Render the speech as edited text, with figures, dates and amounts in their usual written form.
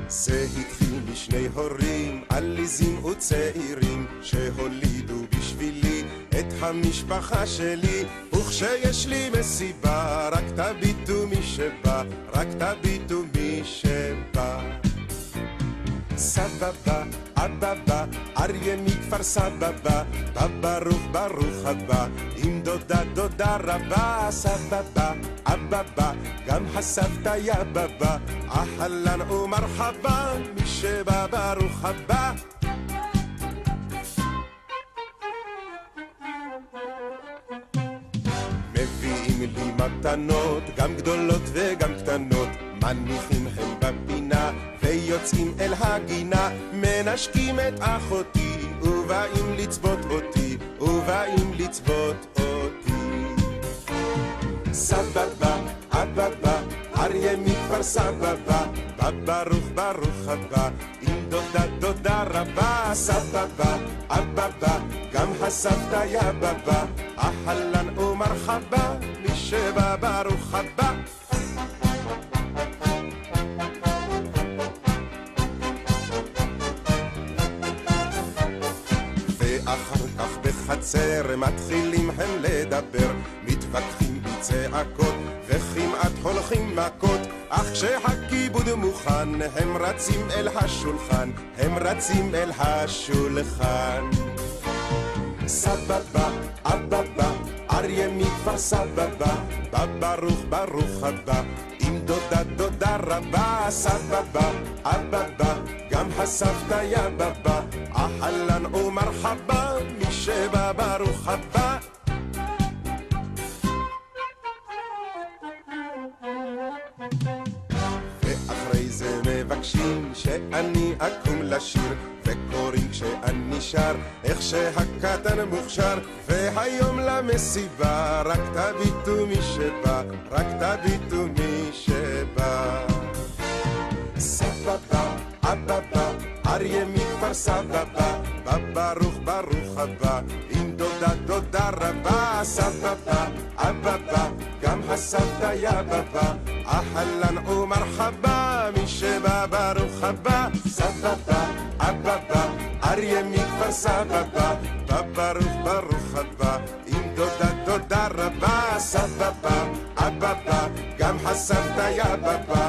זה התחיל משני הורים עליזים וצעירים שהולידו בשבילי את המשפחה שלי, וכשיש לי מסיבה רק תביטו מי שבא, רק תביטו מי שבא. סבבה, אבבה, אריה מכפר סבבה, ברוך ברוך הבא, עם דודה דודה רבה. סבבה, אבבה, גם הסבתא יא בבה, אהלן ומרחבה, מי שבא ברוך הבא. מביאים לי מתנות, גם גדולות וגם קטנות, מניחים הם בפינה ויוצאים אל הגינה, מנשקים את אחותי ובאים לצבות אותי, ובאים לצבות אותי. סבבה, אבבה, אריה מכפר סבבה, ברוך ברוך הבא, עם דודה דודה רבה. סבבה, אבבה, גם הסבתא יא בבה, אהלן ומרחבה, מי שבא ברוך הבא. ואחר כך בחצר מתחילים הם לדבר, מתווכחים בצעקות וכמעט הולכים מכות, אך כשהכיבוד מוכן הם רצים אל השולחן, הם רצים אל השולחן. סבבה, אבבה, אריה מכפר סבבה, ברוך ברוך הבא, עם דודה דודה רבה. סבבה, אבבה, גם הסבתא יא בבה, אהלן ומרחבה, מי שבא ברוך הבא. ואחרי זה מבקשים שאני אקום לשיר, וקוראים כשאני שר איך שהקטן מוכשר, והיום למסיבה רק תביטו מי שבא, רק תביטו מי שבא. סבבה, אבבה, אריה מכפר סבבה, ברוך ברוך הבא, עם דודה דודה רבה. סבבה, אבבה, גם הסבתא יא בבה, אהלן ומרחבה, מי שבא ברוך הבא. סבבה, אבבה, אריה מכפר סבבה, ברוך ברוך הבא, עם דודה דודה רבה. סבבה, אבבה, גם הסבתא יא בבה,